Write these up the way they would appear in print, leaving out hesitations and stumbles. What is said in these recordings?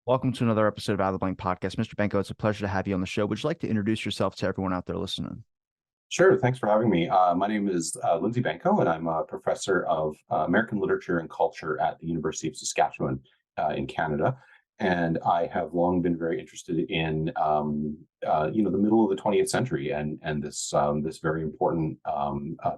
Welcome to another episode of Out of the Blank Podcast. Mr. Banco, it's a pleasure to have you on the show. Would you like to introduce yourself to everyone out there listening? Sure. Thanks for having me. My name is Lindsey Banco, and I'm a professor of American literature and culture at the University of Saskatchewan in Canada. And I have long been very interested in, the middle of the 20th century and this very important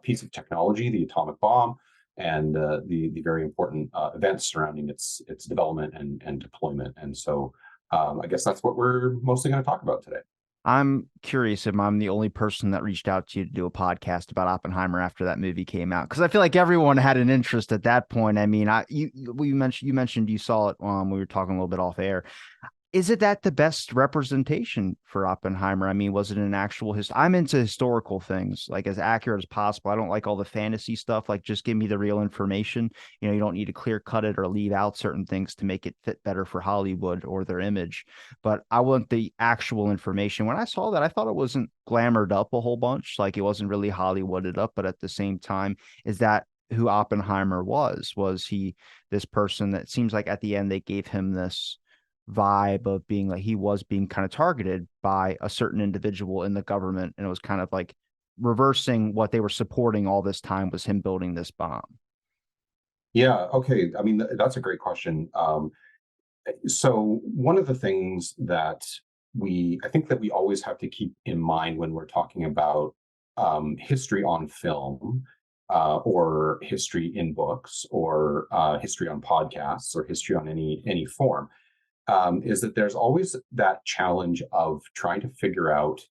piece of technology, the atomic bomb, and the very important events surrounding its development and deployment. And so, I guess that's what we're mostly going to talk about today. I'm curious if I'm the only person that reached out to you to do a podcast about Oppenheimer after that movie came out, because I feel like everyone had an interest at that point. I mean, you mentioned you saw it we were talking a little bit off air. Is it that the best representation for Oppenheimer? I mean, was it an actual I'm into historical things, like as accurate as possible. I don't like all the fantasy stuff. Like, just give me the real information. You don't need to clear cut it or leave out certain things to make it fit better for Hollywood or their image. But I want the actual information. When I saw that, I thought it wasn't glamored up a whole bunch. Like, it wasn't really Hollywooded up, but at the same time, is that who Oppenheimer was? Was he this person that seems like at the end they gave him this vibe of being like he was being kind of targeted by a certain individual in the government, and it was kind of like reversing what they were supporting all this time was him building this bomb. Yeah, okay. I mean, that's a great question. So one of the things that I think that we always have to keep in mind when we're talking about history on film, or history in books, or history on podcasts, or history on any form, is that there's always that challenge of trying to figure out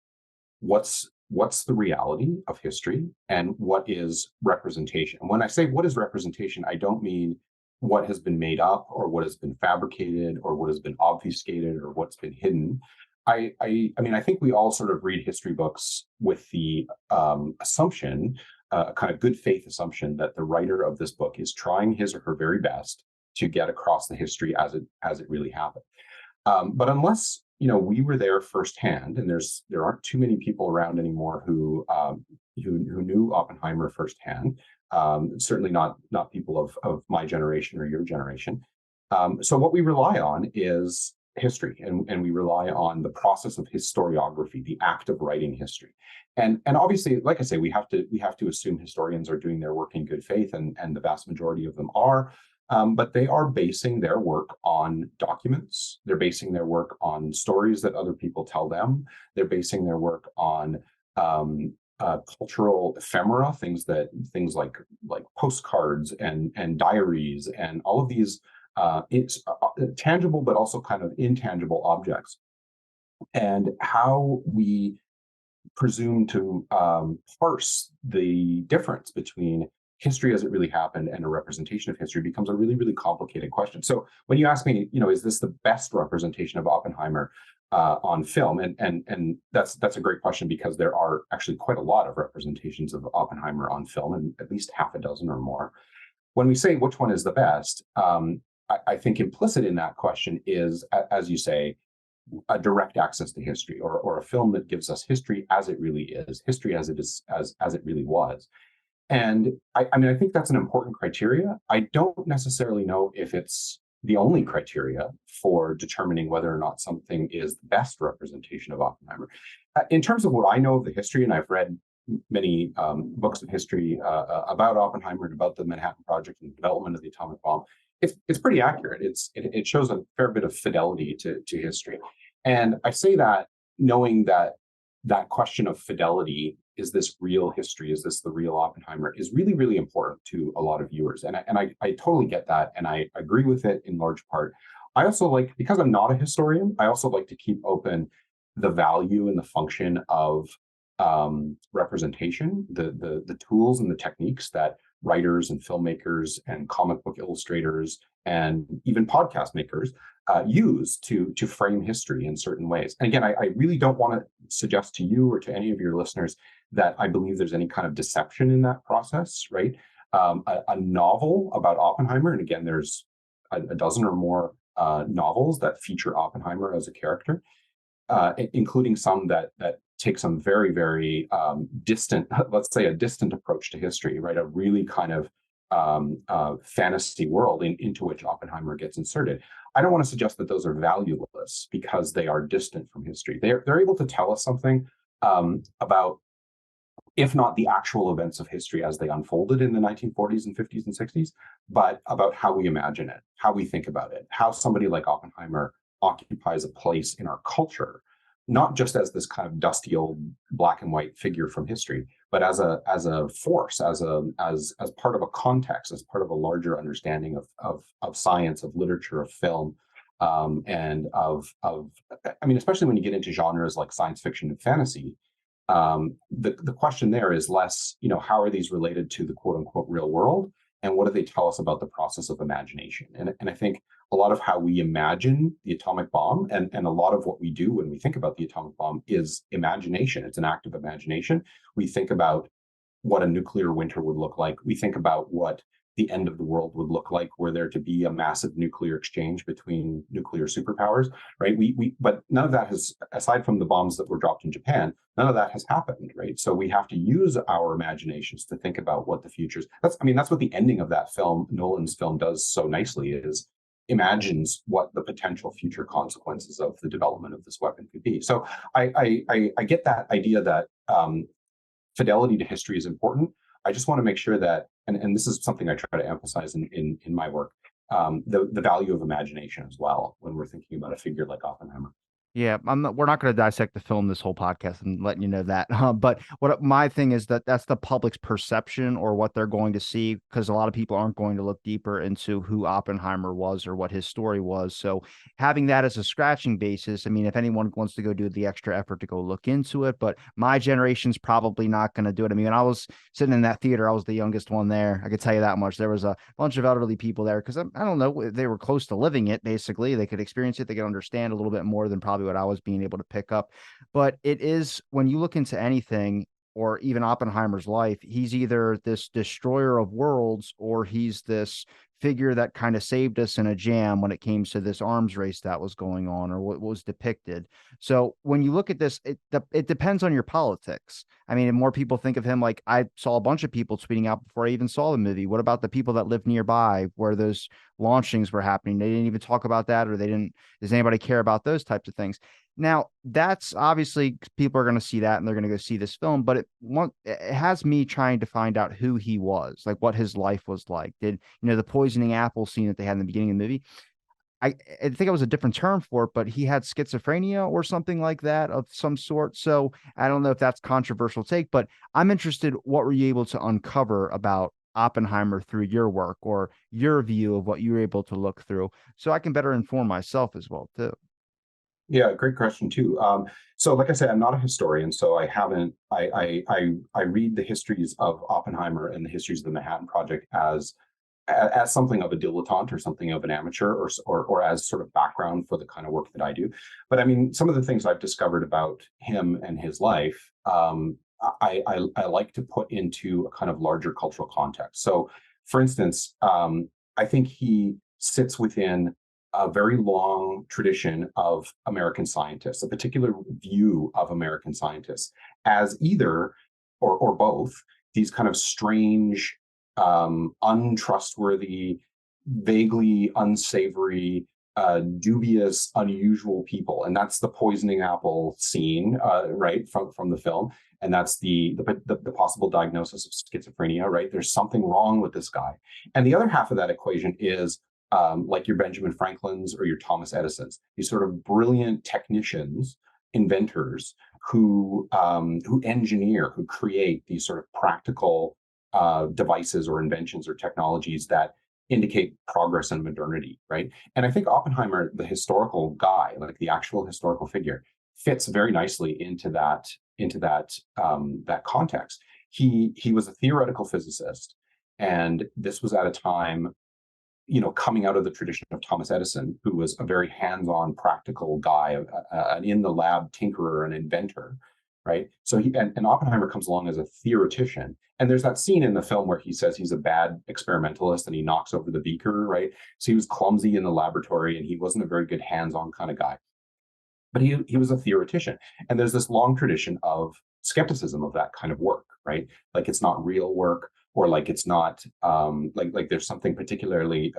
what's the reality of history and what is representation. And when I say what is representation, I don't mean what has been made up or what has been fabricated or what has been obfuscated or what's been hidden. I mean, I think we all sort of read history books with the assumption, a kind of good faith assumption, that the writer of this book is trying his or her very best to get across the history as it really happened. But unless we were there firsthand, and there aren't too many people around anymore who knew Oppenheimer firsthand. Certainly not people of my generation or your generation. So what we rely on is history, and we rely on the process of historiography, the act of writing history. And obviously, like I say, we have to assume historians are doing their work in good faith, and the vast majority of them are. But they are basing their work on documents. They're basing their work on stories that other people tell them. They're basing their work on cultural ephemera, things like postcards and diaries and all of these it's tangible but also kind of intangible objects. And how we presume to parse the difference between history as it really happened and a representation of history becomes a really, really complicated question. So when you ask me, is this the best representation of Oppenheimer on film? And that's a great question, because there are actually quite a lot of representations of Oppenheimer on film, and at least half a dozen or more. When we say which one is the best, I think implicit in that question is, as you say, a direct access to history, or a film that gives us history as it really is, history as it is, as it really was. And I mean, I think that's an important criteria. I don't necessarily know if it's the only criteria for determining whether or not something is the best representation of Oppenheimer. In terms of what I know of the history, and I've read many books of history about Oppenheimer and about the Manhattan Project and the development of the atomic bomb, it's pretty accurate. It shows a fair bit of fidelity to history. And I say that knowing that question of fidelity, is this real history, is this the real Oppenheimer, is really, really important to a lot of viewers. And I totally get that, and I agree with it in large part. I also like, because I'm not a historian, I also like to keep open the value and the function of representation, the tools and the techniques that writers and filmmakers and comic book illustrators and even podcast makers use to frame history in certain ways. And again, I really don't want to suggest to you or to any of your listeners that I believe there's any kind of deception in that process, right? A novel about Oppenheimer, and again, there's a dozen or more novels that feature Oppenheimer as a character, including some that take some very, very distant, let's say a distant approach to history, right? A really kind of fantasy world into which Oppenheimer gets inserted. I don't want to suggest that those are valueless because they are distant from history. They're able to tell us something about, if not the actual events of history as they unfolded in the 1940s and 50s and 60s, but about how we imagine it, how we think about it, how somebody like Oppenheimer occupies a place in our culture, not just as this kind of dusty old black and white figure from history, but as a force, as part of a context, as part of a larger understanding of science, of literature, of film, and I mean, especially when you get into genres like science fiction and fantasy. The question there is less, how are these related to the quote unquote real world, and what do they tell us about the process of imagination? And I think a lot of how we imagine the atomic bomb, and a lot of what we do when we think about the atomic bomb, is imagination. It's an act of imagination. We think about what a nuclear winter would look like. We think about what the end of the world would look like were there to be a massive nuclear exchange between nuclear superpowers, right? But none of that has, aside from the bombs that were dropped in Japan, none of that has happened, right? So we have to use our imaginations to think about what the future's. That's what the ending of that film, Nolan's film, does so nicely, is imagines what the potential future consequences of the development of this weapon could be. So I get that idea that fidelity to history is important. I just want to make sure that, and this is something I try to emphasize in my work, the value of imagination as well when we're thinking about a figure like Oppenheimer. Yeah, we're not going to dissect the film this whole podcast and letting you know that. But what my thing is that's the public's perception or what they're going to see, because a lot of people aren't going to look deeper into who Oppenheimer was or what his story was. So having that as a scratching basis, I mean, if anyone wants to go do the extra effort to go look into it, but my generation's probably not going to do it. I mean, when I was sitting in that theater, I was the youngest one there. I could tell you that much. There was a bunch of elderly people there because I don't know, they were close to living it. Basically, they could experience it. They could understand a little bit more than probably what I was being able to pick up. But it is, when you look into anything, or even Oppenheimer's life, he's either this destroyer of worlds or he's this figure that kind of saved us in a jam when it came to this arms race that was going on or what was depicted. So when you look at this, it depends on your politics. I mean, more people think of him like, I saw a bunch of people tweeting out before I even saw the movie. What about the people that live nearby where those launchings were happening? They didn't even talk about that, or they didn't. Does anybody care about those types of things? Now, that's obviously people are going to see that and they're going to go see this film, but it has me trying to find out who he was, like what his life was like. Did, the poisoning apple scene that they had in the beginning of the movie? I think it was a different term for it, but he had schizophrenia or something like that of some sort. So I don't know if that's controversial take, but I'm interested. What were you able to uncover about Oppenheimer through your work or your view of what you were able to look through, so I can better inform myself as well too? Yeah, great question too. So, like I said, I'm not a historian, so I haven't. I read the histories of Oppenheimer and the histories of the Manhattan Project as something of a dilettante or something of an amateur, or as sort of background for the kind of work that I do. But I mean, some of the things I've discovered about him and his life, I like to put into a kind of larger cultural context. So, for instance, I think he sits within a very long tradition of American scientists, a particular view of American scientists as either or both these kind of strange, untrustworthy, vaguely unsavory, dubious, unusual people, and that's the poisoning apple scene, right from the film, and that's the possible diagnosis of schizophrenia. Right, there's something wrong with this guy, and the other half of that equation is like your Benjamin Franklins or your Thomas Edisons, these sort of brilliant technicians, inventors who engineer, who create these sort of practical devices or inventions or technologies that indicate progress and modernity, right? And I think Oppenheimer, the historical guy, like the actual historical figure, fits very nicely into that context. He was a theoretical physicist, and this was at a time, coming out of the tradition of Thomas Edison, who was a very hands-on, practical guy, an in-the-lab tinkerer, an inventor, right? So and Oppenheimer comes along as a theoretician, and there's that scene in the film where he says he's a bad experimentalist and he knocks over the beaker, right? So he was clumsy in the laboratory and he wasn't a very good hands-on kind of guy, but he was a theoretician, and there's this long tradition of skepticism of that kind of work, right? Like it's not real work. or like it's not like there's something particularly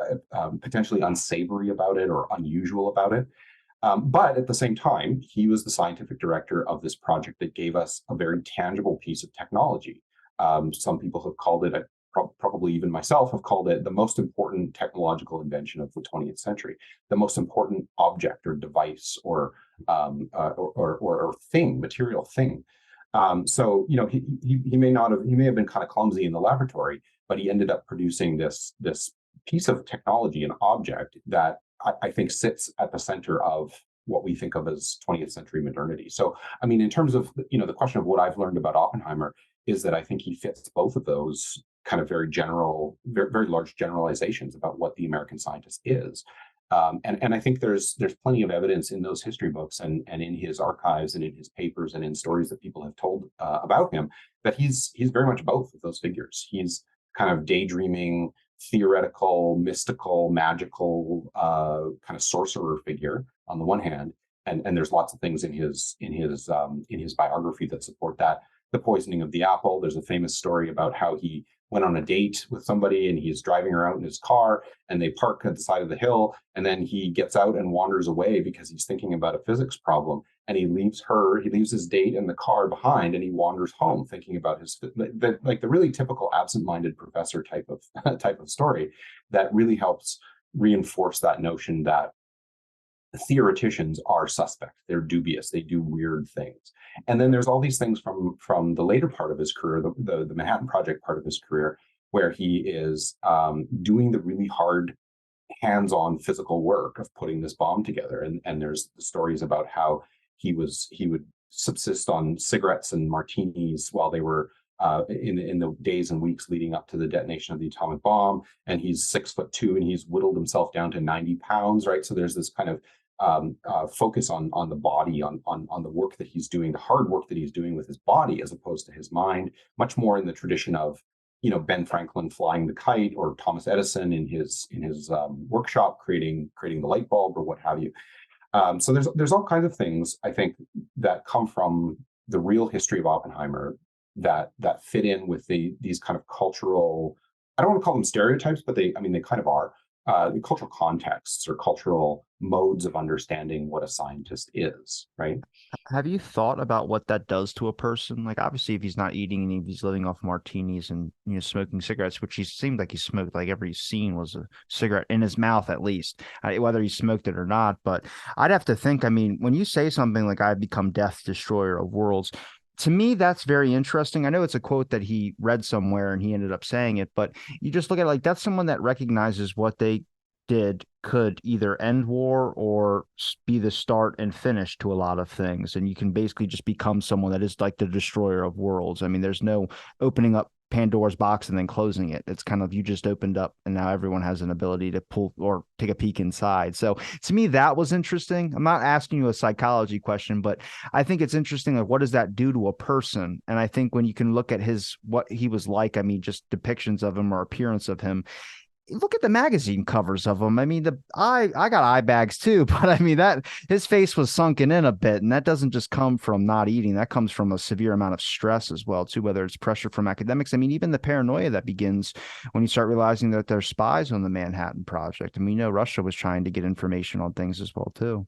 potentially unsavory about it or unusual about it. But at the same time, he was the scientific director of this project that gave us a very tangible piece of technology. Some people have called it, probably even myself have called it, the most important technological invention of the 20th century, the most important object or device or thing, material thing. So he may not have, he may have been kind of clumsy in the laboratory, but he ended up producing this piece of technology, an object that I think sits at the center of what we think of as 20th century modernity. So, I mean, in terms of the question of what I've learned about Oppenheimer is that I think he fits both of those kind of very general, very large generalizations about what the American scientist is. And I think there's plenty of evidence in those history books and in his archives and in his papers and in stories that people have told about him that he's very much both of those figures. He's kind of daydreaming, theoretical, mystical, magical kind of sorcerer figure on the one hand, and there's lots of things in his biography that support that. The poisoning of the apple. There's a famous story about how he went on a date with somebody and he's driving around in his car and they park at the side of the hill, and then he gets out and wanders away because he's thinking about a physics problem, and he leaves his date in the car behind, and he wanders home thinking about the really typical absent-minded professor type of story that really helps reinforce that notion that theoreticians are suspect. They're dubious. They do weird things. And then there's all these things from the later part of his career, the Manhattan Project part of his career, where he is doing the really hard hands-on physical work of putting this bomb together. And there's stories about how he would subsist on cigarettes and martinis while they were in the days and weeks leading up to the detonation of the atomic bomb. And he's 6'2" and he's whittled himself down to 90 pounds, right? So there's this kind of focus on the body, on the work that he's doing, the hard work that he's doing with his body as opposed to his mind, much more in the tradition of Ben Franklin flying the kite, or Thomas Edison in his workshop creating the light bulb, or what have you. So there's all kinds of things I think that come from the real history of Oppenheimer that fit in with these kind of cultural, I don't want to call them stereotypes, but they kind of are. The cultural contexts or cultural modes of understanding what a scientist is, right? Have you thought about what that does to a person? Like, obviously, if he's not eating and he's living off martinis and smoking cigarettes, which he seemed like he smoked, like every scene was a cigarette in his mouth, at least, whether he smoked it or not. But I'd have to think. I mean, when you say something like "I become death, destroyer of worlds," to me, that's very interesting. I know it's a quote that he read somewhere and he ended up saying it, but you just look at it like that's someone that recognizes what they did could either end war or be the start and finish to a lot of things. And you can basically just become someone that is like the destroyer of worlds. I mean, there's no opening up Pandora's box and then closing it. It's kind of, you just opened up and now everyone has an ability to pull or take a peek inside. So to me, that was interesting. I'm not asking you a psychology question, but I think it's interesting. Like, what does that do to a person? And I think when you can look at what he was like, I mean, just depictions of him or appearance of him, look at the magazine covers of him. I mean, I got eye bags too, but I mean that his face was sunken in a bit, and that doesn't just come from not eating. That comes from a severe amount of stress as well too, whether it's pressure from academics. I mean, even the paranoia that begins when you start realizing that there's spies on the Manhattan Project, and we know Russia was trying to get information on things as well too.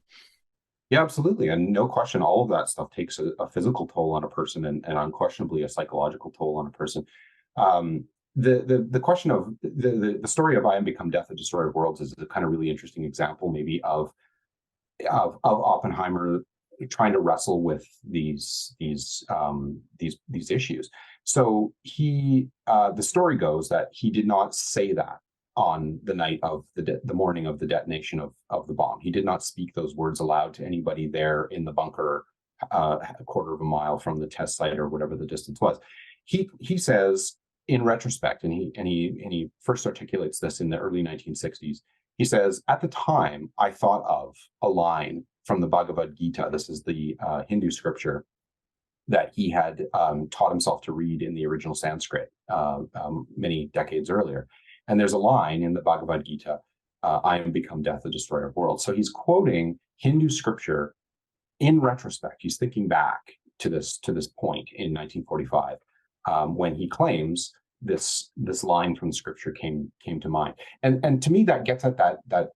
Yeah, absolutely. And no question, all of that stuff takes a physical toll on a person and unquestionably a psychological toll on a person. The question of the story of I Am Become Death, the Destroyer of Worlds is a kind of really interesting example maybe of Oppenheimer trying to wrestle with these issues. So the story goes that he did not say that on the night of the morning of the detonation of the bomb. He did not speak those words aloud to anybody there in the bunker, a quarter of a mile from the test site or whatever the distance was. He says, in retrospect, and he first articulates this in the early 1960s, he says, at the time, I thought of a line from the Bhagavad Gita. This is the Hindu scripture that he had taught himself to read in the original Sanskrit many decades earlier. And there's a line in the Bhagavad Gita, I am become death, the destroyer of worlds. So he's quoting Hindu scripture in retrospect. He's thinking back to this point in 1945. When he claims this line from scripture came to mind. And to me, that gets at that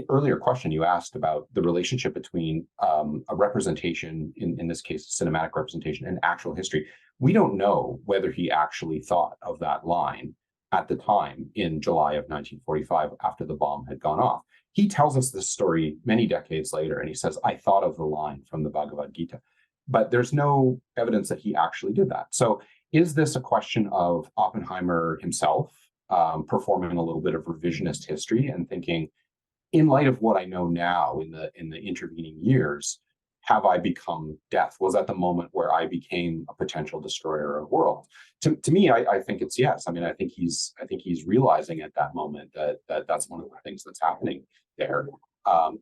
earlier question you asked about the relationship between a representation, in this case, cinematic representation, and actual history. We don't know whether he actually thought of that line at the time in July of 1945 after the bomb had gone off. He tells us this story many decades later, and he says, I thought of the line from the Bhagavad Gita. But there's no evidence that he actually did that. So is this a question of Oppenheimer himself performing a little bit of revisionist history and thinking, in light of what I know now in the intervening years, have I become death? Was that the moment where I became a potential destroyer of worlds? To me, I think it's yes. I mean, I think he's realizing at that moment that's one of the things that's happening there.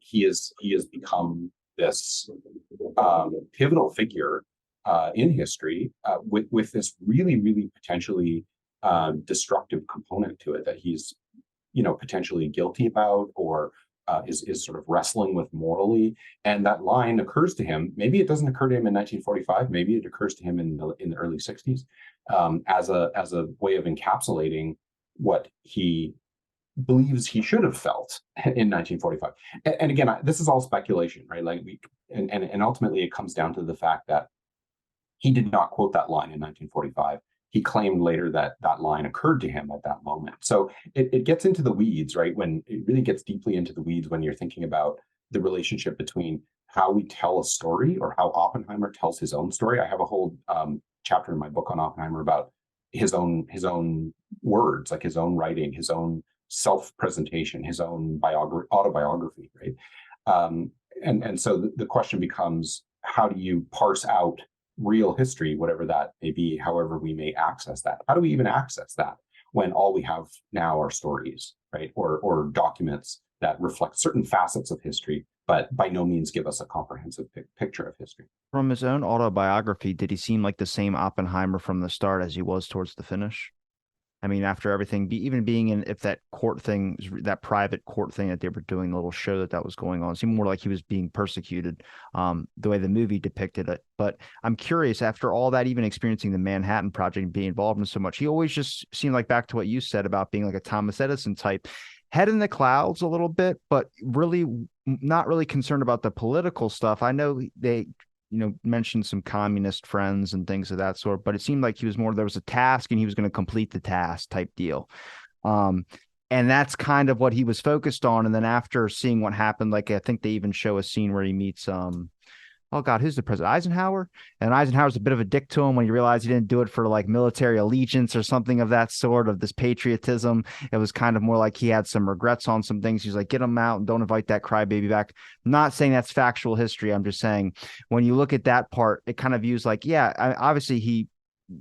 He has become this pivotal figure in history with this really potentially destructive component to it that he's potentially guilty about, or is sort of wrestling with morally. And that line occurs to him. Maybe it doesn't occur to him in 1945. Maybe it occurs to him in the early 60s as a way of encapsulating what he believes he should have felt in 1945. And again, this is all speculation, right? Like and ultimately it comes down to the fact that he did not quote that line in 1945. He claimed later that that line occurred to him at that moment. So it gets into the weeds, right? When it really gets deeply into the weeds when you're thinking about the relationship between how we tell a story, or how Oppenheimer tells his own story. I have a whole chapter in my book on Oppenheimer about his own words, like his own writing, his own self-presentation, his own autobiography, right? And so the question becomes, how do you parse out real history, whatever that may be, however we may access that? How do we even access that when all we have now are stories, right? Or documents that reflect certain facets of history, but by no means give us a comprehensive picture of history. From his own autobiography, did he seem like the same Oppenheimer from the start as he was towards the finish? I mean, after everything, even being in, if that court thing, that private court thing that they were doing, the little show that was going on, it seemed more like he was being persecuted, the way the movie depicted it. But I'm curious, after all that, even experiencing the Manhattan Project and being involved in so much, he always just seemed like, back to what you said about being like a Thomas Edison type, head in the clouds a little bit, but really not really concerned about the political stuff. I know they mentioned some communist friends and things of that sort, but it seemed like he was more, there was a task and he was going to complete the task type deal. And that's kind of what he was focused on. And then after seeing what happened, like, I think they even show a scene where he meets, oh God, who's the president? Eisenhower? And Eisenhower's a bit of a dick to him when you realize he didn't do it for like military allegiance or something of that sort, of this patriotism. It was kind of more like he had some regrets on some things. He's like, get him out and don't invite that crybaby back. I'm not saying that's factual history. I'm just saying when you look at that part, it kind of views like, yeah, obviously he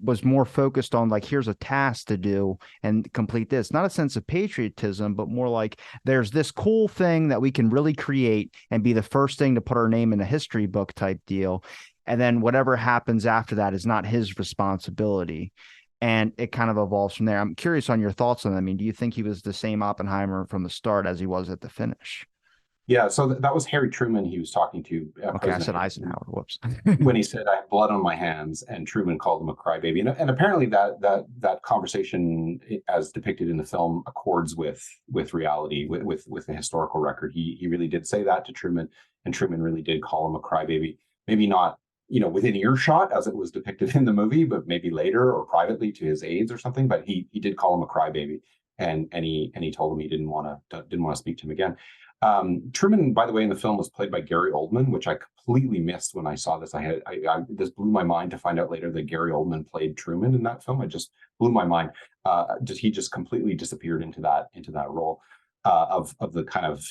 was more focused on like, here's a task to do and complete this. Not a sense of patriotism, but more like there's this cool thing that we can really create and be the first thing to put our name in a history book type deal. And then whatever happens after that is not his responsibility. And it kind of evolves from there. I'm curious on your thoughts on that. I mean, do you think he was the same Oppenheimer from the start as he was at the finish? Yeah, so that was Harry Truman he was talking to. Okay, I said Eisenhower. Whoops. When he said, "I have blood on my hands," and Truman called him a crybaby, and apparently that conversation, as depicted in the film, accords with reality, with the historical record. He really did say that to Truman, and Truman really did call him a crybaby. Maybe not within earshot as it was depicted in the movie, but maybe later or privately to his aides or something. But he did call him a crybaby, and he told him he didn't want to speak to him again. Truman, by the way, in the film was played by Gary Oldman, which I completely missed when I saw this. This blew my mind to find out later that Gary Oldman played Truman in that film. It just blew my mind. He just completely disappeared into that role of the kind of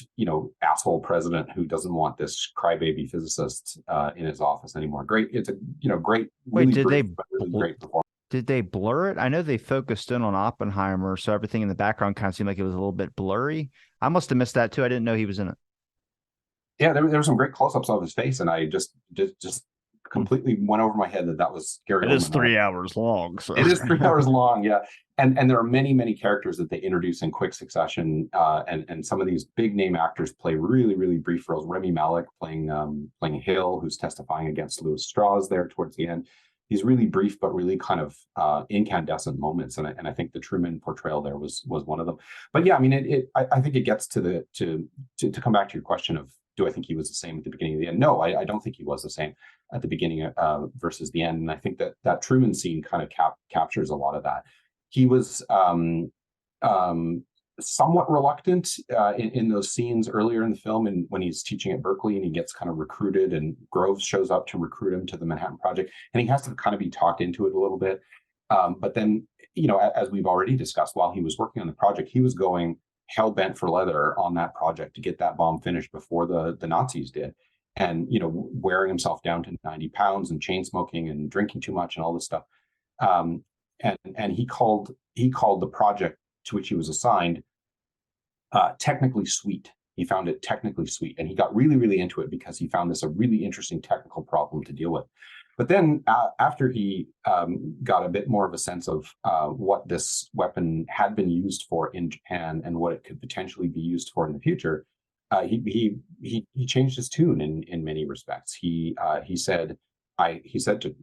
asshole president who doesn't want this crybaby physicist in his office anymore. Great, it's a great. Wait, really did great, they? really great performance. Did they blur it? I know they focused in on Oppenheimer, so everything in the background kind of seemed like it was a little bit blurry. I must have missed that too. I didn't know he was in it. Yeah, there were some great close-ups of his face, and I just completely went over my head that was Gary Oldman. It is 3 hours long. So. It is 3 hours long, yeah. And there are many characters that they introduce in quick succession, and some of these big name actors play really brief roles. Remy Malek playing Hill, who's testifying against Louis Strauss there towards the end. these really brief but really kind of incandescent moments, and I think the Truman portrayal there was one of them. But yeah, I mean, I think it gets to come back to your question of, do I think he was the same at the beginning of the end? No, I don't think he was the same at the beginning versus the end, and I think that Truman scene kind of captures a lot of that. He was somewhat reluctant in those scenes earlier in the film, and when he's teaching at Berkeley and he gets kind of recruited, and Groves shows up to recruit him to the Manhattan Project, and he has to kind of be talked into it a little bit. But then, as we've already discussed, while he was working on the project, he was going hell bent for leather on that project to get that bomb finished before the Nazis did. And, wearing himself down to 90 pounds and chain smoking and drinking too much and all this stuff. And he called the project to which he was assigned technically sweet. He found it technically sweet, and he got really, really into it because he found this a really interesting technical problem to deal with. But then after he got a bit more of a sense of what this weapon had been used for in Japan and what it could potentially be used for in the future, he changed his tune in many respects. He said to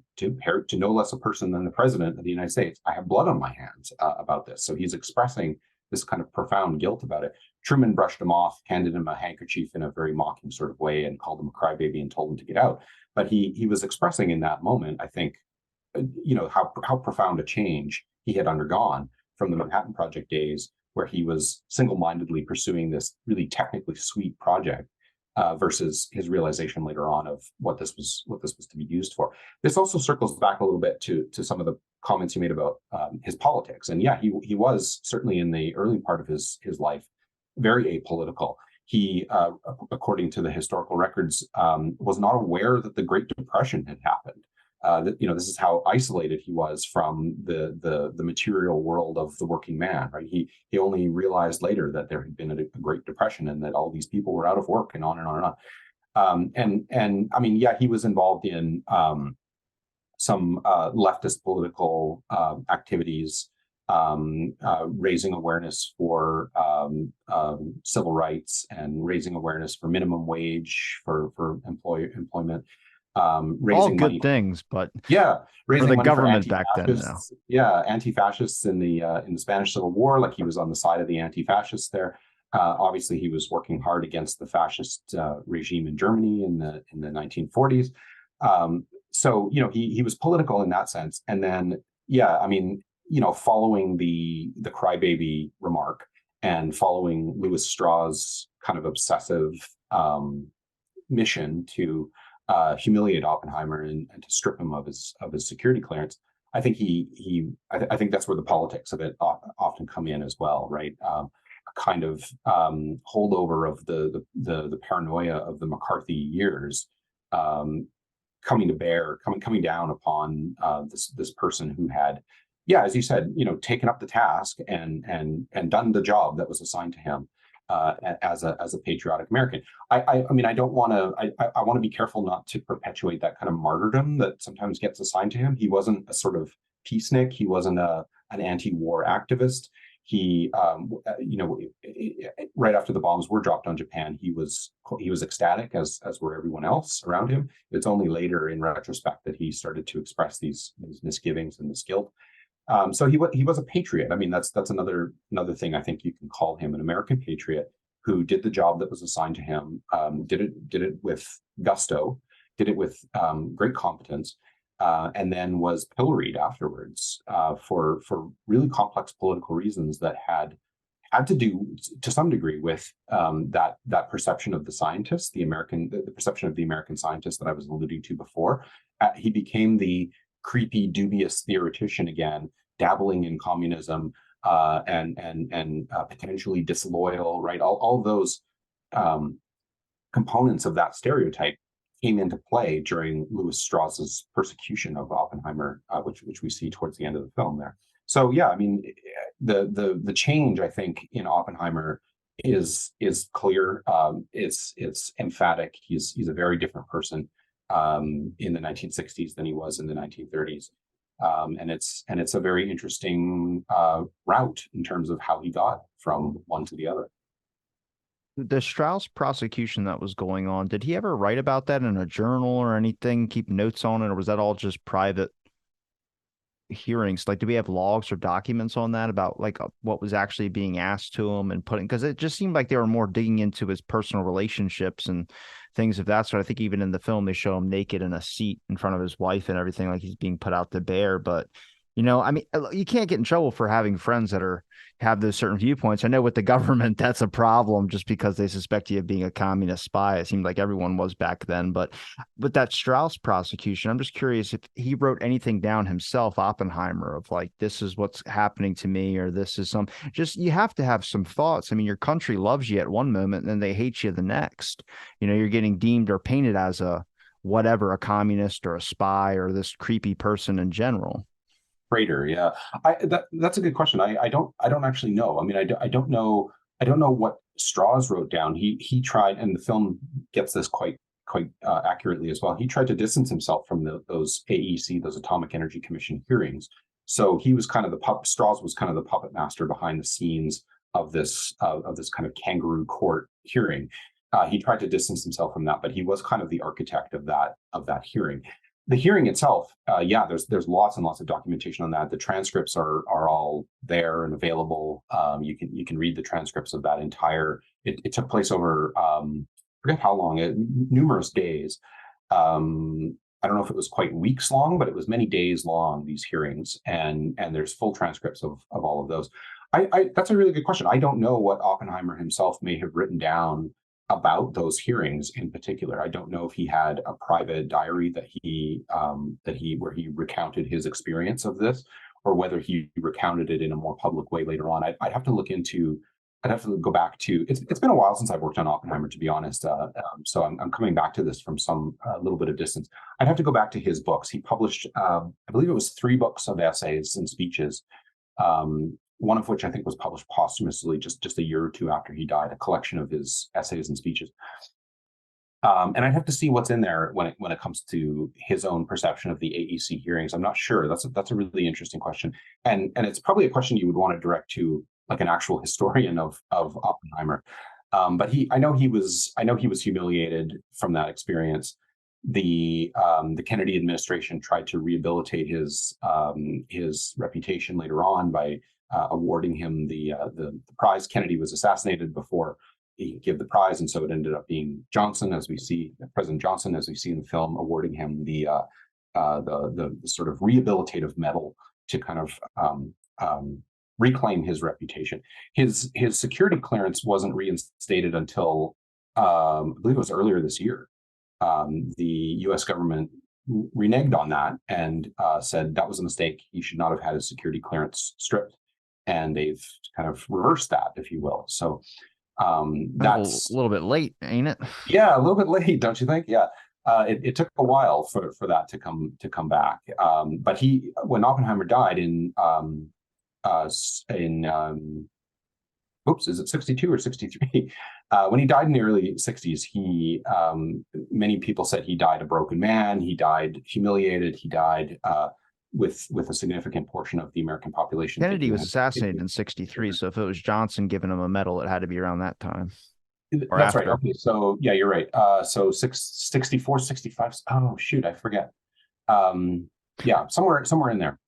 no less a person than the president of the United States, I have blood on my hands about this. So he's expressing this kind of profound guilt about it. Truman brushed him off, handed him a handkerchief in a very mocking sort of way, and called him a crybaby and told him to get out. But he was expressing in that moment, I think, how profound a change he had undergone from the Manhattan Project days, where he was single-mindedly pursuing this really technically sweet project, versus his realization later on of what this was to be used for. This also circles back a little bit to some of the comments you made about his politics. And yeah, he was certainly in the early part of his life very apolitical. He, according to the historical records, was not aware that the Great Depression had happened. This is how isolated he was from the material world of the working man, right? He only realized later that there had been a Great Depression and that all these people were out of work, and on and on and on. And I mean, yeah, he was involved in some leftist political activities, raising awareness for civil rights and raising awareness for minimum wage for employment. Raising all good money, things, but raising for the money government for back then, no. Yeah, anti-fascists in the Spanish Civil War, like he was on the side of the anti-fascists there. Obviously, he was working hard against the fascist regime in Germany in the 1940s. So he was political in that sense. And then I mean, following the crybaby remark and following Louis Strauss's kind of obsessive mission to humiliate Oppenheimer and to strip him of his security clearance, I think I think that's where the politics of it often come in as well, right? A kind of holdover of the paranoia of the McCarthy years coming to bear, coming down upon this person who had, as you said, taken up the task and done the job that was assigned to him. As a patriotic American, I mean, I don't want to. I want to be careful not to perpetuate that kind of martyrdom that sometimes gets assigned to him. He wasn't a sort of peacenik. He wasn't an anti-war activist. He, right after the bombs were dropped on Japan, he was ecstatic, as were everyone else around him. It's only later, in retrospect, that he started to express these misgivings and this guilt. So he was a patriot. I mean, that's another thing. I think you can call him an American patriot who did the job that was assigned to him, did it with gusto, did it with great competence, and then was pilloried afterwards for really complex political reasons that had to do to some degree with that perception of the scientist, the perception of the American scientist that I was alluding to before. He became the creepy, dubious theoretician again, dabbling in communism and potentially disloyal, right? All those components of that stereotype came into play during Louis Strauss's persecution of Oppenheimer, which we see towards the end of the film there. So I mean, the change, I think, in Oppenheimer is clear. It's emphatic. He's a very different person in the 1960s than he was in the 1930s. And it's a very interesting route in terms of how he got from one to the other. The Strauss prosecution that was going on, did he ever write about that in a journal or anything, keep notes on it, or was that all just private? hearings? Like, do we have logs or documents on that about like what was actually being asked to him and putting? Because it just seemed like they were more digging into his personal relationships and things of that sort. I think even in the film they show him naked in a seat in front of his wife and everything, like he's being put out to bear. But I mean, you can't get in trouble for having friends that are have those certain viewpoints. I know with the government that's a problem just because they suspect you of being a communist spy. It seemed like everyone was back then, but with that Strauss prosecution, I'm just curious if he wrote anything down himself, Oppenheimer, of like, this is what's happening to me, or this is some, just, you have to have some thoughts. I mean, your country loves you at one moment and then they hate you the next. You're getting deemed or painted as a whatever, a communist or a spy or this creepy person in general. Freighter, yeah. That's a good question. I don't actually know. I mean, I don't know what Strauss wrote down. He tried, and the film gets this quite accurately as well. He tried to distance himself from those AEC, those Atomic Energy Commission hearings. So he was kind of Strauss was kind of the puppet master behind the scenes of this kind of kangaroo court hearing. He tried to distance himself from that, but he was kind of the architect of that hearing. The hearing itself, yeah, there's lots and lots of documentation on that. The transcripts are all there and available. You can read the transcripts of that entire. It took place over forget how long, numerous days. I don't know if it was quite weeks long, but it was many days long, these hearings, and there's full transcripts of all of those. That's a really good question. I don't know what Oppenheimer himself may have written down about those hearings in particular. I don't know if he had a private diary where he recounted his experience of this, or whether he recounted it in a more public way later on. I'd have to look into. I'd have to go back to. It's been a while since I've worked on Oppenheimer, to be honest. So I'm coming back to this from some little bit of distance. I'd have to go back to his books. He published, I believe it was 3 books of essays and speeches. One of which I think was published posthumously just a year or two after he died, a collection of his essays and speeches. And I'd have to see what's in there when it comes to his own perception of the AEC hearings. I'm not sure. That's a really interesting question, and it's probably a question you would want to direct to like an actual historian of Oppenheimer. But I know he was humiliated from that experience. The Kennedy administration tried to rehabilitate his reputation later on by awarding him the prize. Kennedy was assassinated before he could give the prize, and so it ended up being President Johnson, as we see in the film, awarding him the sort of rehabilitative medal to kind of reclaim his reputation. His security clearance wasn't reinstated until I believe it was earlier this year. The U.S. government reneged on that and said that was a mistake. He should not have had his security clearance stripped, and they've kind of reversed that, if you will. So that's a little bit late, ain't it? Yeah, a little bit late, don't you think? Yeah. It took a while for that to come back. But when Oppenheimer died is it 62 or 63? When he died in the early 60s, many people said he died a broken man. He died humiliated. He died with a significant portion of the American population. Kennedy was assassinated in 63, so if it was Johnson giving him a medal, it had to be around that time. Or that's after. Right. Okay, so yeah, you're right. So 64, 65. Oh shoot, I forget. Yeah, somewhere in there.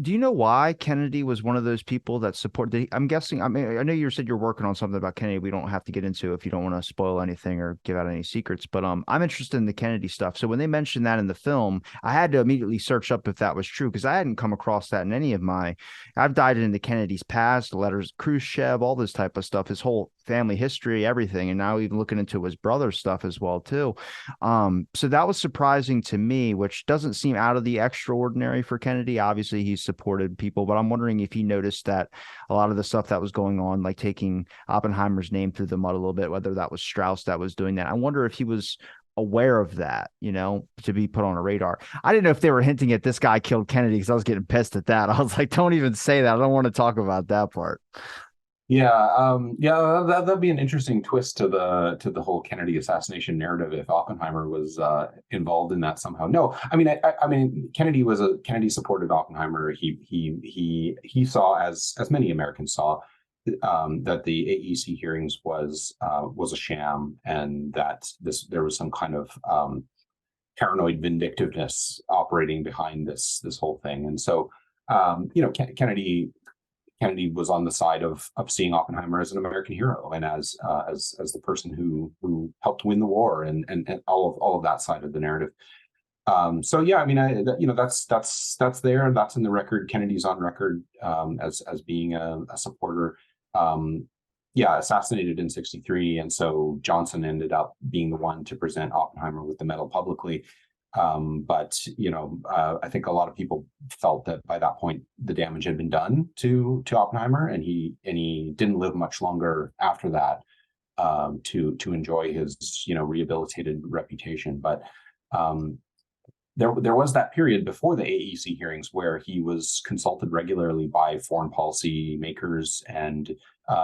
Do you know why Kennedy was one of those people that supported? I'm guessing. I mean, I know you said you're working on something about Kennedy. We don't have to get into if you don't want to spoil anything or give out any secrets. But I'm interested in the Kennedy stuff. So when they mentioned that in the film, I had to immediately search up if that was true because I hadn't come across that in any of my. I've dived into Kennedy's past, the letters, Khrushchev, all this type of stuff. His whole family history, everything, and now even looking into his brother's stuff as well too. So that was surprising to me, which doesn't seem out of the extraordinary for Kennedy. Obviously, he supported people, but I'm wondering if he noticed that a lot of the stuff that was going on, like taking Oppenheimer's name through the mud a little bit, whether that was Strauss that was doing that. I wonder if he was aware of that, to be put on a radar. I didn't know if they were hinting at this guy killed Kennedy because I was getting pissed at that. I was like, don't even say that. I don't want to talk about that part. Yeah, that'd be an interesting twist to the whole Kennedy assassination narrative if Oppenheimer was involved in that somehow. No, I mean, Kennedy supported Oppenheimer. He saw, as many Americans saw, that the AEC hearings was a sham, and that there was some kind of paranoid vindictiveness operating behind this whole thing, and so. Kennedy was on the side of seeing Oppenheimer as an American hero and as the person who helped win the war and all of that side of the narrative. So yeah, I mean, that's there, and that's in the record. Kennedy's on record as being a supporter. Yeah, assassinated in '63, and so Johnson ended up being the one to present Oppenheimer with the medal publicly. But I think a lot of people felt that by that point the damage had been done to Oppenheimer, and he didn't live much longer after that to enjoy his rehabilitated reputation. But there was that period before the AEC hearings where he was consulted regularly by foreign policy makers and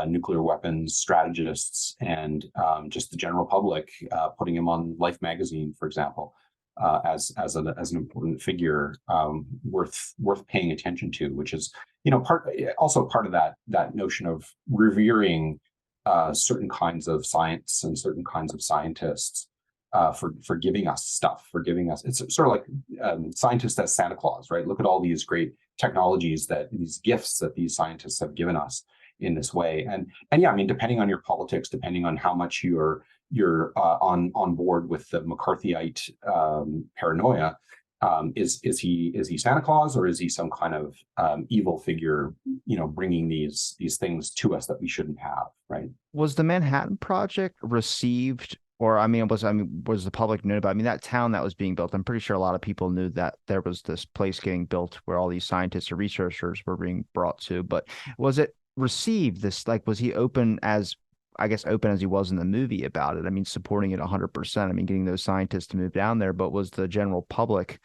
nuclear weapons strategists and just the general public, putting him on Life magazine, for example, as an important figure worth paying attention to, which is part of that notion of revering certain kinds of science and certain kinds of scientists. For giving us stuff, for giving us, it's sort of like scientists as Santa Claus, right? Look at all these great technologies, these gifts that these scientists have given us in this way. And yeah, I mean, depending on your politics, depending on how much you're on board with the McCarthyite paranoia, is he Santa Claus, or is he some kind of evil figure, bringing these things to us that we shouldn't have, right? Was the Manhattan Project received? Or was the public knew about? I mean, that town that was being built, I'm pretty sure a lot of people knew that there was this place getting built where all these scientists or researchers were being brought to. But was it received was he open as he was in the movie about it? I mean, supporting it 100%. I mean, getting those scientists to move down there. But was the general public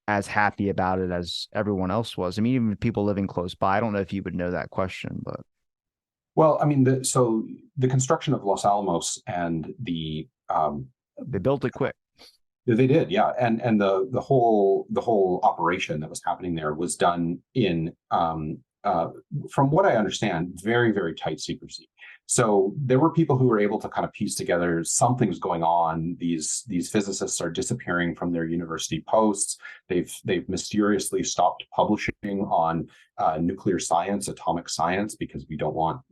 as happy about it as everyone else was? I mean, even people living close by. I don't know if you would know that question, but. Well, I mean, so the construction of Los Alamos and they built it quick. They did, yeah, and the whole operation that was happening there was done in, from what I understand, very, very tight secrecy. So there were people who were able to kind of piece together something's going on. These physicists are disappearing from their university posts. They've mysteriously stopped publishing on nuclear science, atomic science, because we don't want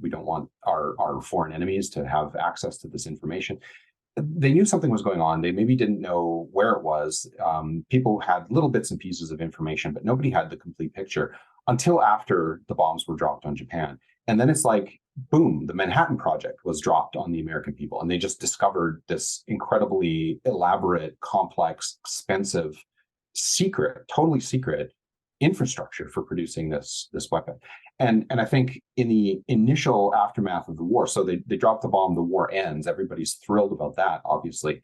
our foreign enemies to have access to this information. They knew something was going on. They maybe didn't know where it was. People had little bits and pieces of information, but nobody had the complete picture until after the bombs were dropped on Japan. And then it's like, boom, the Manhattan Project was dropped on the American people. And they just discovered this incredibly elaborate, complex, expensive, totally secret infrastructure for producing this weapon. And I think in the initial aftermath of the war, so they drop the bomb, the war ends, everybody's thrilled about that, obviously.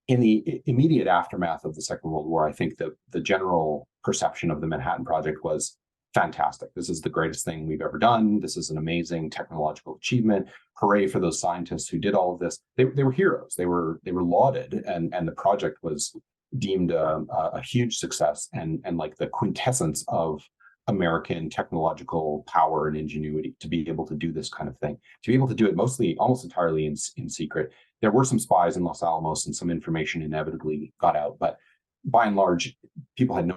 In the immediate aftermath of the Second World War, I think that the general perception of the Manhattan Project was fantastic. This is the greatest thing we've ever done. This is an amazing technological achievement. Hooray for those scientists who did all of this. They were heroes. They were lauded, and the project was deemed a huge success and like the quintessence of American technological power and ingenuity to be able to do this kind of thing, to be able to do it almost entirely in secret. There were some spies in Los Alamos and some information inevitably got out, but by and large, people had no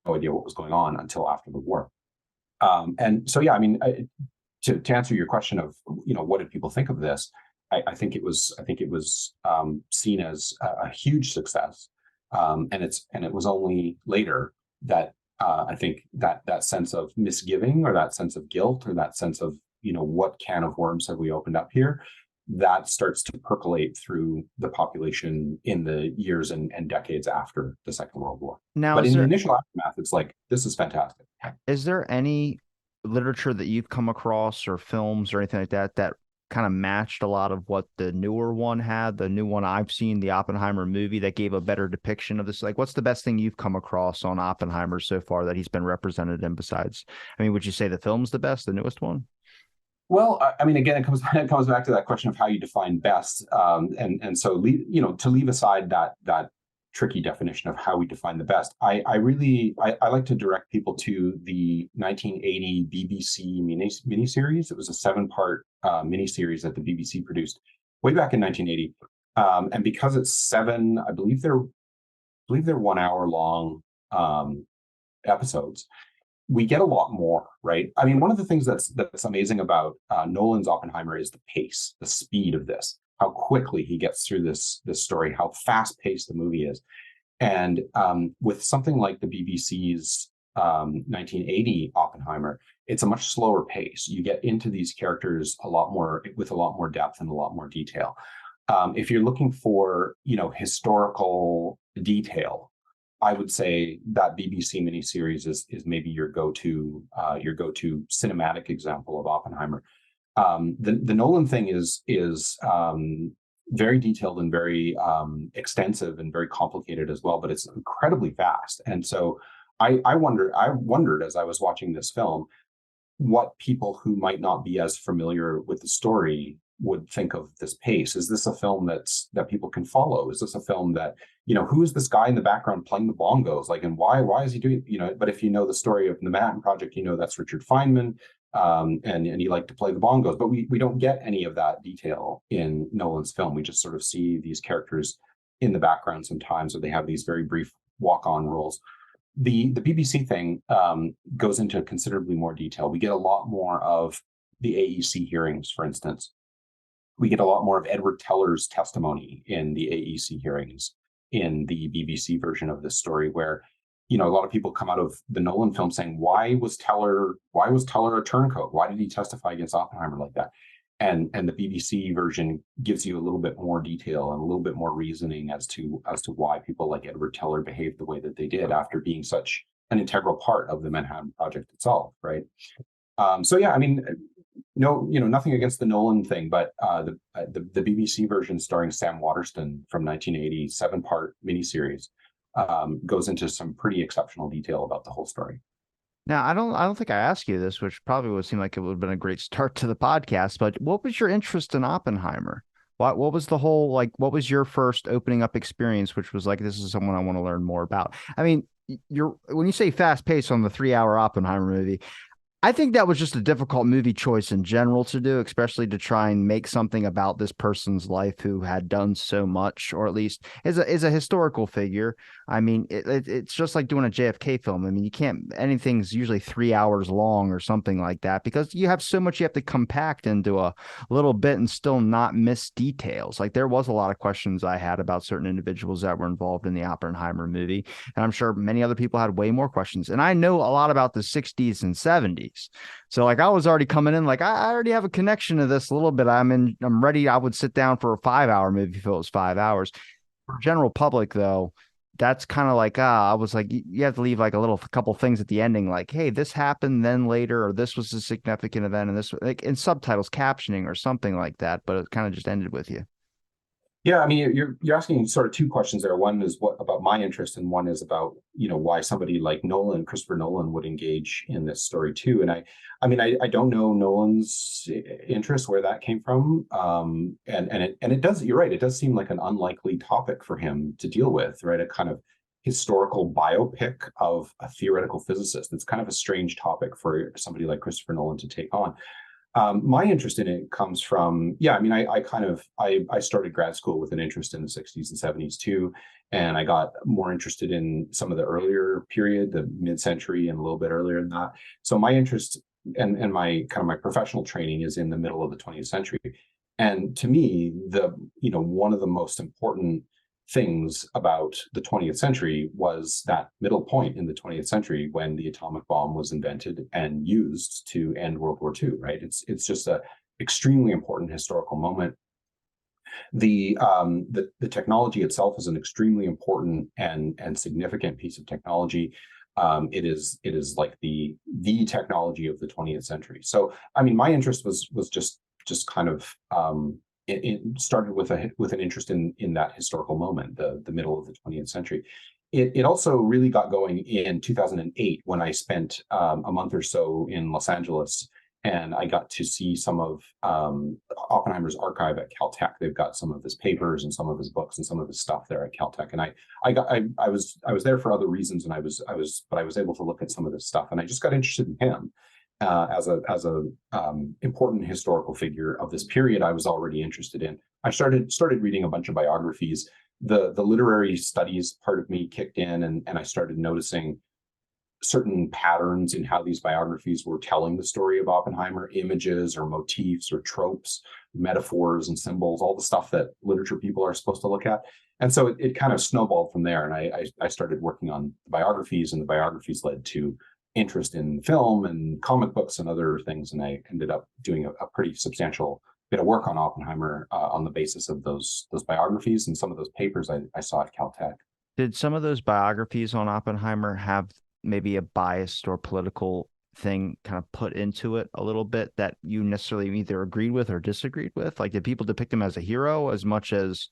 idea what was going on until after the war. And so, yeah, I mean, to answer your question of, what did people think of this? I think it was seen as a huge success. And it was only later that I think that sense of misgiving, or that sense of guilt, or that sense of, what can of worms have we opened up here, that starts to percolate through the population in the years and decades after the Second World War. Now, but in the initial aftermath, it's like, this is fantastic. Is there any literature that you've come across, or films or anything like that kind of matched a lot of what the newer one had? The new one I've seen, the Oppenheimer movie, that gave a better depiction of this. Like, what's the best thing you've come across on Oppenheimer so far that he's been represented in? Besides, I mean, would you say the film's the best, the newest one? Well, I mean, again, it comes back to that question of how you define best, and so to leave aside that tricky definition of how we define the best, I like to direct people to the 1980 BBC miniseries. It was a 7-part miniseries that the BBC produced way back in 1980, and because it's 7, I believe they're 1 hour long episodes. we get a lot more, right? I mean, one of the things that's amazing about Nolan's Oppenheimer is the pace, the speed of this, how quickly he gets through this story, how fast paced the movie is. And with something like the BBC's 1980 Oppenheimer, it's a much slower pace. You get into these characters a lot more with a lot more depth and a lot more detail. If you're looking for, historical detail, I would say that BBC miniseries is maybe your go-to cinematic example of Oppenheimer. The Nolan thing is very detailed and very extensive and very complicated as well, but it's incredibly fast. And so I wondered as I was watching this film what people who might not be as familiar with the story would think of this pace. Is this a film that people can follow? Is this a film that, who is this guy in the background playing the bongos? Like, and why is he doing, but if you know the story of the Manhattan Project, that's Richard Feynman, and he liked to play the bongos, but we don't get any of that detail in Nolan's film. We just sort of see these characters in the background sometimes, or they have these very brief walk-on roles. The BBC thing goes into considerably more detail. We get a lot more of the AEC hearings, for instance. We get a lot more of Edward Teller's testimony in the AEC hearings in the BBC version of this story, where a lot of people come out of the Nolan film saying, why was Teller a turncoat? Why did he testify against Oppenheimer like that? And the BBC version gives you a little bit more detail and a little bit more reasoning as to why people like Edward Teller behaved the way that they did after being such an integral part of the Manhattan Project itself, right? So yeah, I mean, nothing against the Nolan thing, but the BBC version starring Sam Waterston from 1980, 7-part miniseries, goes into some pretty exceptional detail about the whole story. Now, I don't think I asked you this, which probably would seem like it would have been a great start to the podcast, but what was your interest in Oppenheimer? What was the whole, what was your first opening up experience, which was like, this is someone I want to learn more about? I mean, when you say fast pace on the 3-hour Oppenheimer movie, I think that was just a difficult movie choice in general to do, especially to try and make something about this person's life who had done so much, or at least is a historical figure. I mean, it's just like doing a JFK film. I mean, you can't, anything's usually 3 hours long or something like that, because you have so much you have to compact into a little bit and still not miss details. Like, there was a lot of questions I had about certain individuals that were involved in the Oppenheimer movie, and I'm sure many other people had way more questions. And I know a lot about the 60s and 70s. So I was already coming in, I already have a connection to this a little bit. I'm ready. I would sit down for a 5-hour movie if it was 5 hours. For general public, though, that's kind of I was like, you have to leave a couple things at the ending, like, hey, this happened then later, or this was a significant event, and this, in subtitles, captioning or something like that. But it kind of just ended with you. Yeah, I mean, you're asking sort of two questions there. One is what about my interest, and one is about why somebody like Christopher Nolan would engage in this story too. And I don't know Nolan's interest, where that came from. And it does. You're right. It does seem like an unlikely topic for him to deal with, right? A kind of historical biopic of a theoretical physicist. It's kind of a strange topic for somebody like Christopher Nolan to take on. My interest in it comes from, I started grad school with an interest in the 60s and 70s too. And I got more interested in some of the earlier period, the mid-century and a little bit earlier than that. So my interest and my kind of my professional training is in the middle of the 20th century. And to me, one of the most important things about the 20th century was that middle point in the 20th century when the atomic bomb was invented and used to end World War II, right? It's just a extremely important historical moment. The technology itself is an extremely important and significant piece of technology. It is like the technology of the 20th century. So, I mean, my interest was just kind of it started with an interest in that historical moment, the middle of the 20th century. It also really got going in 2008 when I spent a month or so in Los Angeles, and I got to see some of Oppenheimer's archive at Caltech. They've got some of his papers and some of his books and some of his stuff there at Caltech. And I was there for other reasons, and I was able to look at some of this stuff, and I just got interested in him. As a important historical figure of this period I was already interested in. I started reading a bunch of biographies. The literary studies part of me kicked in, and I started noticing certain patterns in how these biographies were telling the story of Oppenheimer, images or motifs or tropes, metaphors and symbols, all the stuff that literature people are supposed to look at. And so it kind of snowballed from there. And I started working on biographies, and the biographies led to interest in film and comic books and other things. And I ended up doing a pretty substantial bit of work on Oppenheimer on the basis of those biographies and some of those papers I saw at Caltech. Did some of those biographies on Oppenheimer have maybe a biased or political thing kind of put into it a little bit that you necessarily either agreed with or disagreed with? Like, did people depict him as a hero as much as,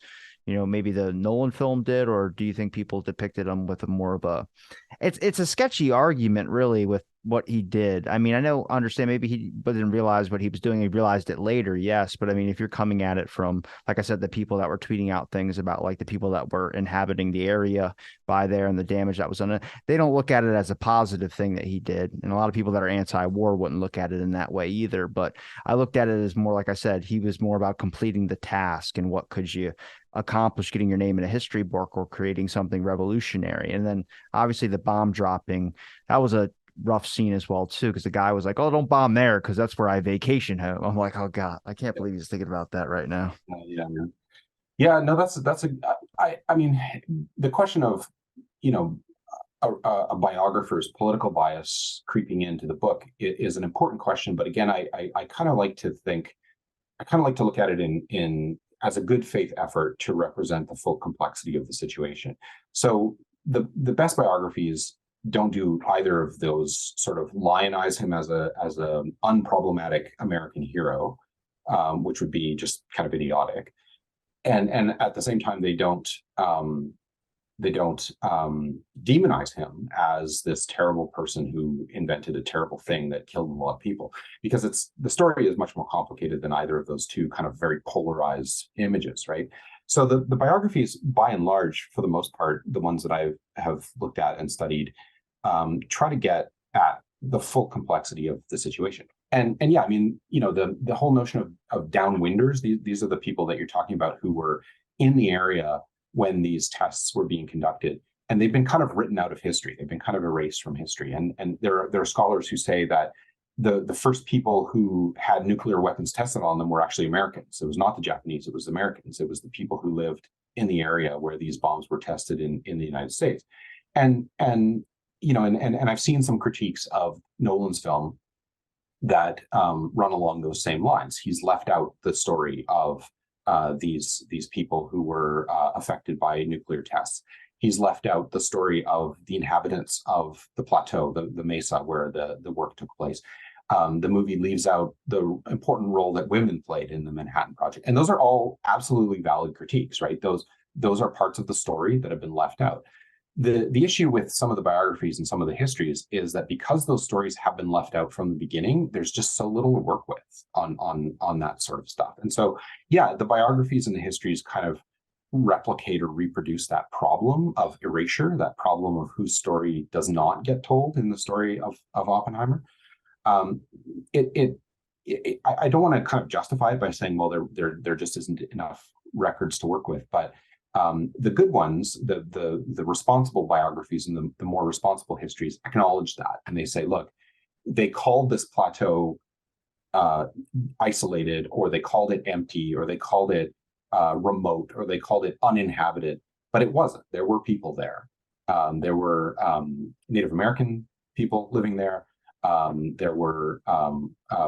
maybe the Nolan film did, or do you think people depicted him with a more of a, it's a sketchy argument really with what he did. I mean, understand maybe he didn't realize what he was doing. He realized it later, yes. But I mean, if you're coming at it from, like I said, the people that were tweeting out things about like the people that were inhabiting the area by there and the damage that was on it, they don't look at it as a positive thing that he did. And a lot of people that are anti-war wouldn't look at it in that way either. But I looked at it as more, like I said, he was more about completing the task and what could you accomplish, getting your name in a history book or creating something revolutionary. And then obviously the bomb dropping, that was a rough scene as well too, because the guy was like, "Oh, don't bomb there because that's where I vacation home." I'm like, "Oh God, I can't believe he's thinking about that right now." Yeah, yeah, no, that's a. I mean, the question of a biographer's political bias creeping into the book is an important question. But again, I kind of like to think, I kind of like to look at it in as a good faith effort to represent the full complexity of the situation. So the best biographies don't do either of those, sort of lionize him as a unproblematic American hero, which would be just kind of idiotic, and at the same time they don't demonize him as this terrible person who invented a terrible thing that killed a lot of people, because the story is much more complicated than either of those two kind of very polarized images, right? So the biographies, by and large, for the most part, the ones that I have looked at and studied, try to get at the full complexity of the situation. And yeah, I mean, the whole notion of downwinders, these are the people that you're talking about who were in the area when these tests were being conducted, and they've been kind of written out of history. They've been kind of erased from history. And there are scholars who say that the first people who had nuclear weapons tested on them were actually Americans. It was not the Japanese, it was the Americans. It was the people who lived in the area where these bombs were tested in the United States. And I've seen some critiques of Nolan's film that run along those same lines. He's left out the story of these people who were affected by nuclear tests. He's left out the story of the inhabitants of the plateau, the mesa where the work took place. The movie leaves out the important role that women played in the Manhattan Project. And those are all absolutely valid critiques, right? Those are parts of the story that have been left out. The issue with some of the biographies and some of the histories is that because those stories have been left out from the beginning, there's just so little to work with on that sort of stuff. And so, yeah, the biographies and the histories kind of replicate or reproduce that problem of erasure, that problem of whose story does not get told in the story of Oppenheimer. I don't want to kind of justify it by saying, well, there just isn't enough records to work with, but the good ones, the responsible biographies and the more responsible histories acknowledge that, and they say, look, they called this plateau isolated, or they called it empty, or they called it remote, or they called it uninhabited, but it wasn't. There were people there. There were Native American people living there. There were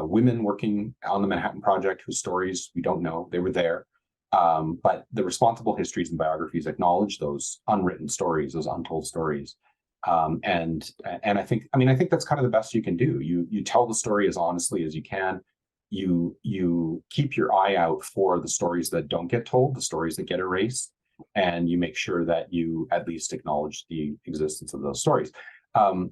women working on the Manhattan Project whose stories we don't know. They were there. But the responsible histories and biographies acknowledge those unwritten stories, those untold stories. And I think that's kind of the best you can do. You tell the story as honestly as you can. You keep your eye out for the stories that don't get told, the stories that get erased, and you make sure that you at least acknowledge the existence of those stories. The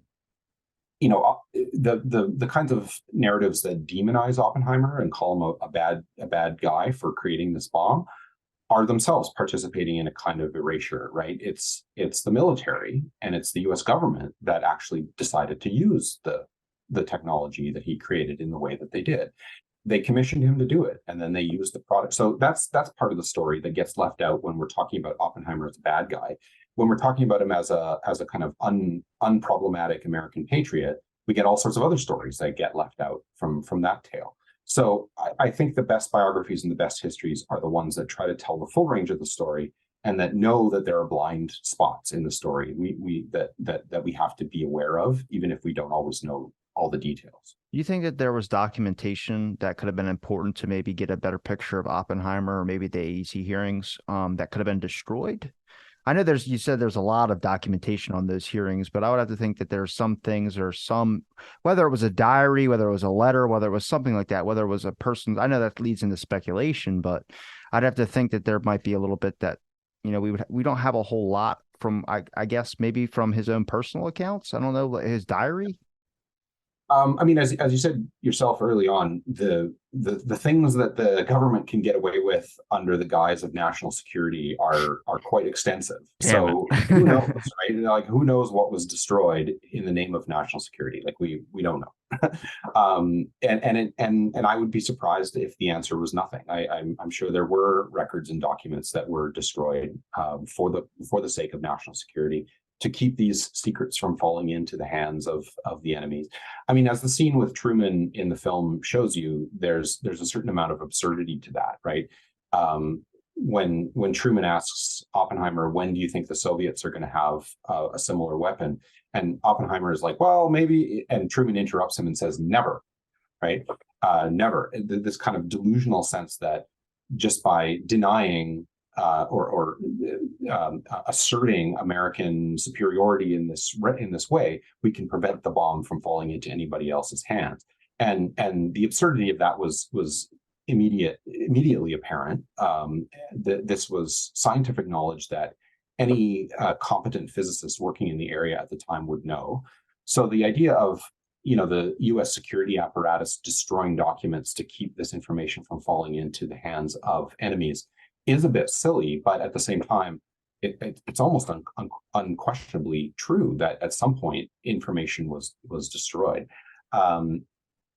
kinds of narratives that demonize Oppenheimer and call him a bad guy for creating this bomb are themselves participating in a kind of erasure, right? It's the military and it's the U.S. government that actually decided to use the technology that he created in the way that they did. They commissioned him to do it, and then they used the product. So that's part of the story that gets left out when we're talking about Oppenheimer as a bad guy. when we're talking about him as a kind of unproblematic American patriot, we get all sorts of other stories that get left out from that tale. So I think the best biographies and the best histories are the ones that try to tell the full range of the story, and that know that there are blind spots in the story that we have to be aware of, even if we don't always know all the details. Do you think that there was documentation that could have been important to maybe get a better picture of Oppenheimer, or maybe the AEC hearings, that could have been destroyed? I know you said there's a lot of documentation on those hearings, but I would have to think that there's some things, or whether it was a diary, whether it was a letter, whether it was something like that, whether it was a person. I know that leads into speculation, but I'd have to think that there might be a little bit that, we don't have a whole lot from, I guess maybe from his own personal accounts. I don't know, his diary. I mean, as you said yourself early on, the things that the government can get away with under the guise of national security are quite extensive. So who knows, right? Like, who knows what was destroyed in the name of national security? Like, we don't know. And I would be surprised if the answer was nothing. I'm sure there were records and documents that were destroyed for the sake of national security, to keep these secrets from falling into the hands of the enemies. I mean, as the scene with Truman in the film shows you, there's a certain amount of absurdity to that, right? When Truman asks Oppenheimer, when do you think the Soviets are going to have a similar weapon? And Oppenheimer is like, well, maybe, and Truman interrupts him and says, never, right? Never. This kind of delusional sense that just by denying or asserting American superiority in this way, we can prevent the bomb from falling into anybody else's hands. And the absurdity of that was immediately apparent. This was scientific knowledge that any competent physicist working in the area at the time would know. So the idea of the U.S. security apparatus destroying documents to keep this information from falling into the hands of enemies is a bit silly, but at the same time, it's almost unquestionably true that at some point information was destroyed,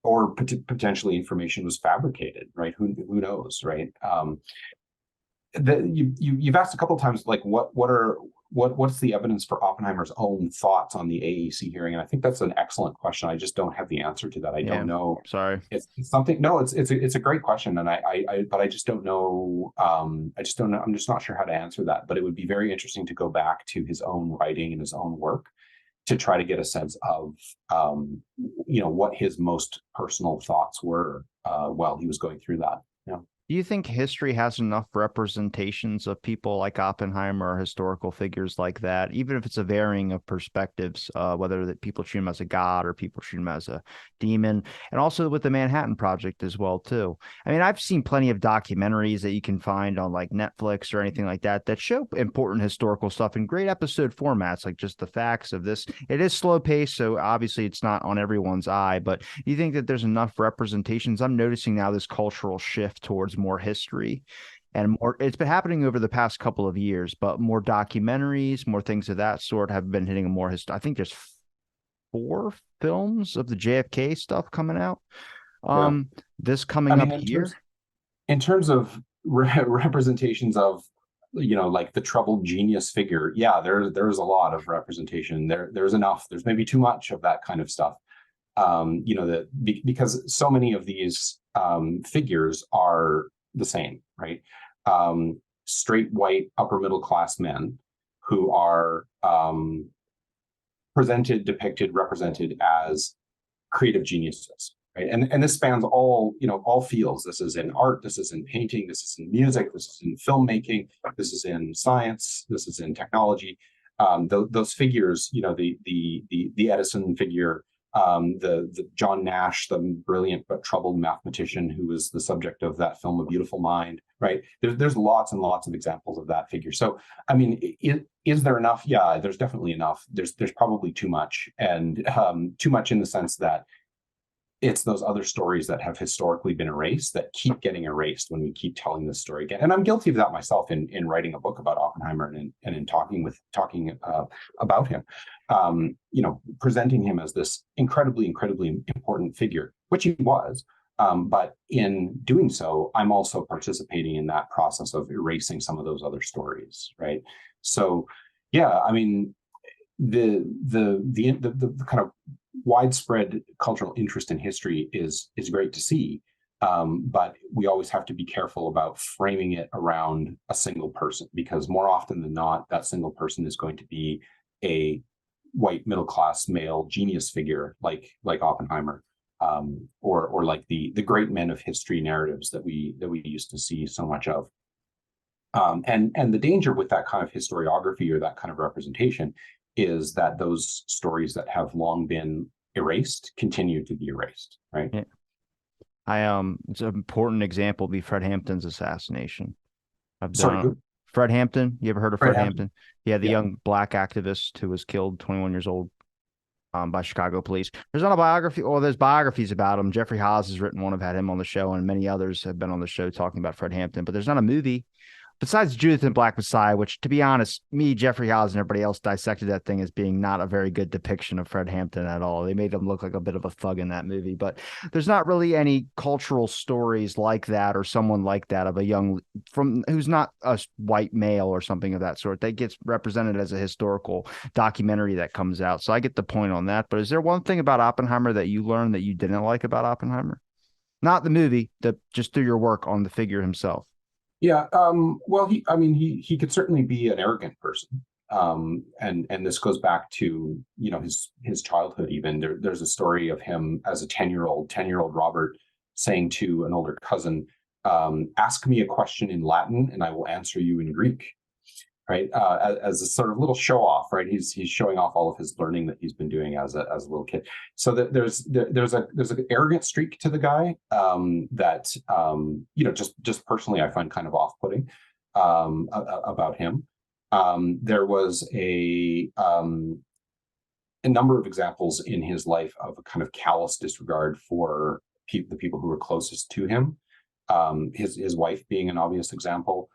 or potentially information was fabricated. Right? Who knows? Right? You've asked a couple of times, like, what's the evidence for Oppenheimer's own thoughts on the AEC hearing? And I think that's an excellent question. I just don't have the answer to that. I don't know. Sorry. It's something. No, it's a great question, and but I just don't know. I just don't know. I'm just not sure how to answer that. But it would be very interesting to go back to his own writing and his own work to try to get a sense of what his most personal thoughts were while he was going through that. Yeah. Do you think history has enough representations of people like Oppenheimer or historical figures like that, even if it's a varying of perspectives, whether that people treat him as a god or people treat him as a demon, and also with the Manhattan Project as well, too? I mean, I've seen plenty of documentaries that you can find on like Netflix or anything like that show important historical stuff in great episode formats, like just the facts of this. It is slow paced, so obviously it's not on everyone's eye, but you think that there's enough representations? I'm noticing now this cultural shift towards more history and more. It's been happening over the past couple of years, but more documentaries, more things of that sort have been hitting a more I think there's 4 films of the JFK stuff coming out. This coming up here. In terms of representations of like the troubled genius figure, there's a lot of representation. There's enough. There's maybe too much of that kind of stuff. Because so many of these figures are the same, right? Straight white upper middle class men who are presented, depicted, represented as creative geniuses, right? And this spans all fields. This is in art, this is in painting, this is in music, this is in filmmaking, this is in science, this is in technology. Those figures, the Edison figure, the John Nash, the brilliant but troubled mathematician who was the subject of that film, A Beautiful Mind, right? There's lots and lots of examples of that figure. So, I mean, is there enough? Yeah, there's definitely enough. There's probably too much, and too much in the sense that it's those other stories that have historically been erased that keep getting erased when we keep telling this story again. And I'm guilty of that myself in writing a book about Oppenheimer and in talking about him, presenting him as this incredibly important figure, which he was. But in doing so, I'm also participating in that process of erasing some of those other stories, right? So Yeah, I mean, the kind of widespread cultural interest in history is great to see, but we always have to be careful about framing it around a single person, because more often than not, that single person is going to be a white middle class male genius figure like Oppenheimer, or like the great men of history narratives that we used to see so much of. And the danger with that kind of historiography or that kind of representation is that those stories that have long been erased continue to be erased, right? Yeah. It's an important example would be Fred Hampton's assassination. I've Sorry, done who? Fred Hampton. You ever heard of Fred Fred Hampton. Hampton? Yeah, the Yeah. young black activist who was killed, 21 years old, by Chicago police. There's not a biography, or there's biographies about him. Jeffrey Haas has written one. I've had him on the show, and many others have been on the show talking about Fred Hampton. But there's not a movie besides Judith and Black Messiah, which, to be honest, me, Jeffrey Howes, and everybody else dissected that thing as being not a very good depiction of Fred Hampton at all. They made him look like a bit of a thug in that movie, but there's not really any cultural stories like that or someone like that of a young from who's not a white male or something of that sort that gets represented as a historical documentary that comes out. So I get the point on that. But is there one thing about Oppenheimer that you learned that you didn't like about Oppenheimer? Not the movie, just through your work on the figure himself. Yeah. Well, I mean, he could certainly be an arrogant person. And this goes back to, his childhood. Even there's a story of him as a 10-year-old Robert saying to an older cousin, ask me a question in Latin and I will answer you in Greek. Right, as a sort of little show off, right? He's showing off all of his learning that he's been doing as a little kid. So that there's an arrogant streak to the guy, that just personally I find kind of off putting, about him. There was a number of examples in his life of a kind of callous disregard for the people who were closest to him. His wife being an obvious example.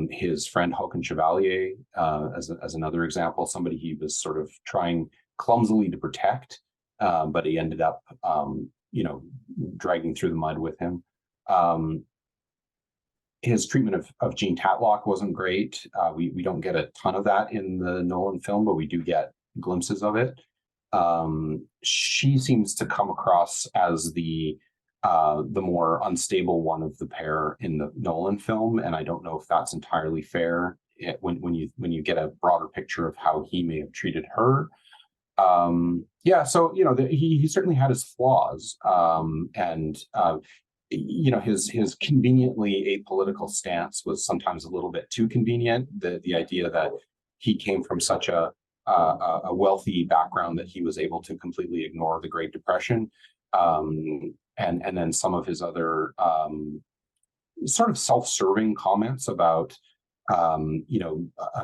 His friend Håkon Chevalier, as another example, somebody he was sort of trying clumsily to protect, but he ended up, dragging through the mud with him. His treatment of Jean Tatlock wasn't great. We don't get a ton of that in the Nolan film, but we do get glimpses of it. She seems to come across as the more unstable one of the pair in the Nolan film, and I don't know if that's entirely fair when you get a broader picture of how he may have treated her. Yeah, so he certainly had his flaws, and his conveniently apolitical stance was sometimes a little bit too convenient. The idea that he came from such a wealthy background that he was able to completely ignore the Great Depression. And then some of his other sort of self-serving comments about a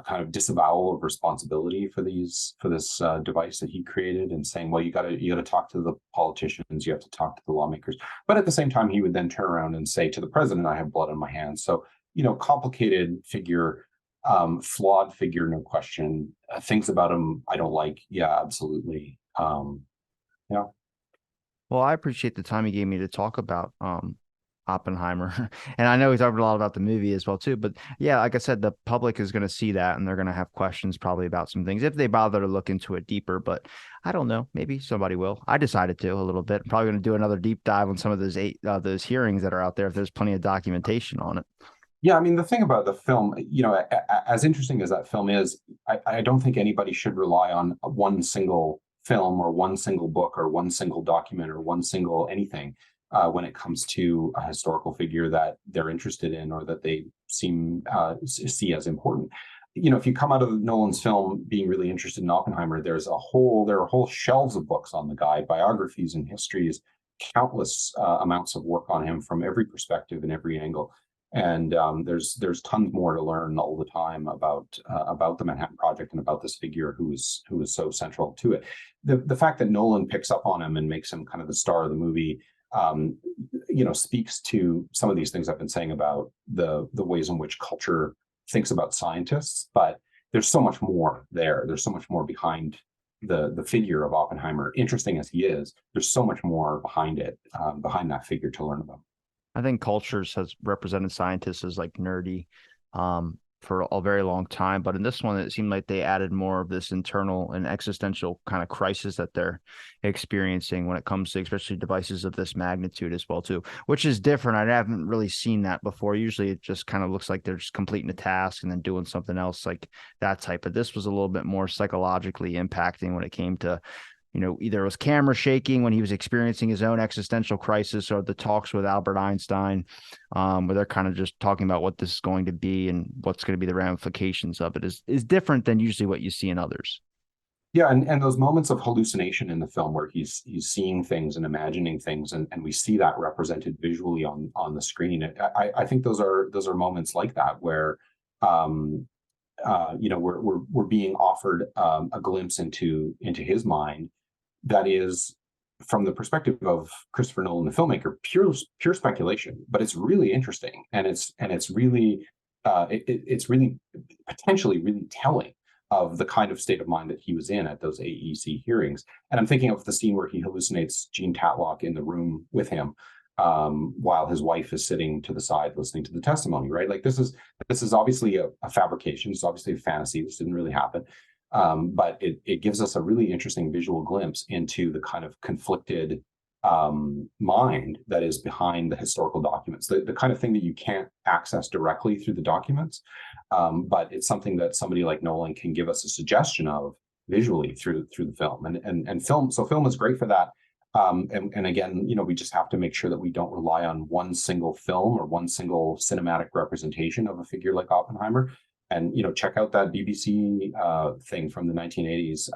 kind of disavowal of responsibility for this device that he created, and saying, well, you got to talk to the politicians, you have to talk to the lawmakers. But at the same time, he would then turn around and say to the president, I have blood on my hands. So complicated figure, flawed figure, no question. Things about him I don't like. Yeah, absolutely. Yeah. Well, I appreciate the time you gave me to talk about Oppenheimer. And I know we talked a lot about the movie as well too. But yeah, like I said, the public is going to see that and they're going to have questions probably about some things if they bother to look into it deeper. But I don't know. Maybe somebody will. I decided to a little bit. I'm probably going to do another deep dive on some of those hearings that are out there if there's plenty of documentation on it. Yeah, I mean, the thing about the film, as interesting as that film is, I don't think anybody should rely on one single film or one single book or one single document or one single anything when it comes to a historical figure that they're interested in or that they see as important. If you come out of Nolan's film being really interested in Oppenheimer, there are whole shelves of books on the guy, biographies and histories, countless amounts of work on him from every perspective and every angle. And there's tons more to learn all the time about the Manhattan Project and about this figure who was so central to it. The fact that Nolan picks up on him and makes him kind of the star of the movie, speaks to some of these things I've been saying about the ways in which culture thinks about scientists. But there's so much more there. There's so much more behind the figure of Oppenheimer. Interesting as he is, there's so much more behind it, behind that figure to learn about. I think cultures has represented scientists as like nerdy, for a very long time. But in this one, it seemed like they added more of this internal and existential kind of crisis that they're experiencing when it comes to especially devices of this magnitude as well too, which is different. I haven't really seen that before. Usually it just kind of looks like they're just completing a task and then doing something else like that type. But this was a little bit more psychologically impacting when it came to, either it was camera shaking when he was experiencing his own existential crisis, or the talks with Albert Einstein, where they're kind of just talking about what this is going to be and what's going to be the ramifications of it is different than usually what you see in others. Yeah, and those moments of hallucination in the film where he's seeing things and imagining things, and we see that represented visually on the screen. I think those are moments like that where we're being offered a glimpse into his mind that is, from the perspective of Christopher Nolan, the filmmaker, pure speculation, but it's really interesting, and it's really it's really potentially really telling of the kind of state of mind that he was in at those AEC hearings. And I'm thinking of the scene where he hallucinates Jean Tatlock in the room with him, while his wife is sitting to the side listening to the testimony. Right, like this is obviously a fabrication. It's obviously a fantasy. This didn't really happen. But it gives us a really interesting visual glimpse into the kind of conflicted mind that is behind the historical documents, the kind of thing that you can't access directly through the documents, but it's something that somebody like Nolan can give us a suggestion of visually through the film, and film. So film is great for that. And again, we just have to make sure that we don't rely on one single film or one single cinematic representation of a figure like Oppenheimer. And check out that BBC thing from the 1980s.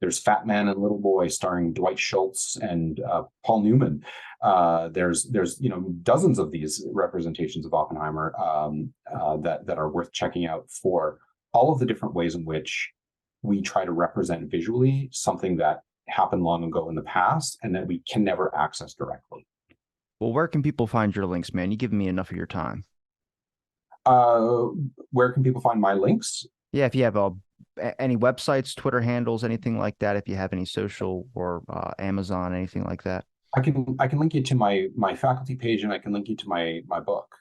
There's Fat Man and Little Boy, starring Dwight Schultz and Paul Newman. There's dozens of these representations of Oppenheimer that are worth checking out for all of the different ways in which we try to represent visually something that happened long ago in the past and that we can never access directly. Well, where can people find your links, man? You've given me enough of your time. Where can people find my links? Yeah, if you have any websites, Twitter handles, anything like that, if you have any social or Amazon, anything like that. I can link you to my faculty page, and I can link you to my book.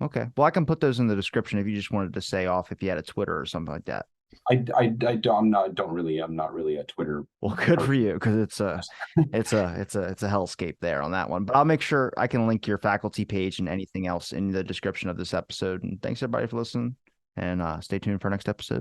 Okay. Well, I can put those in the description if you just wanted to say off if you had a Twitter or something like that. I'm not really a Twitter. Well, good for you, because it's a hellscape there on that one. But I'll make sure I can link your faculty page and anything else in the description of this episode. And thanks everybody for listening, and stay tuned for our next episode.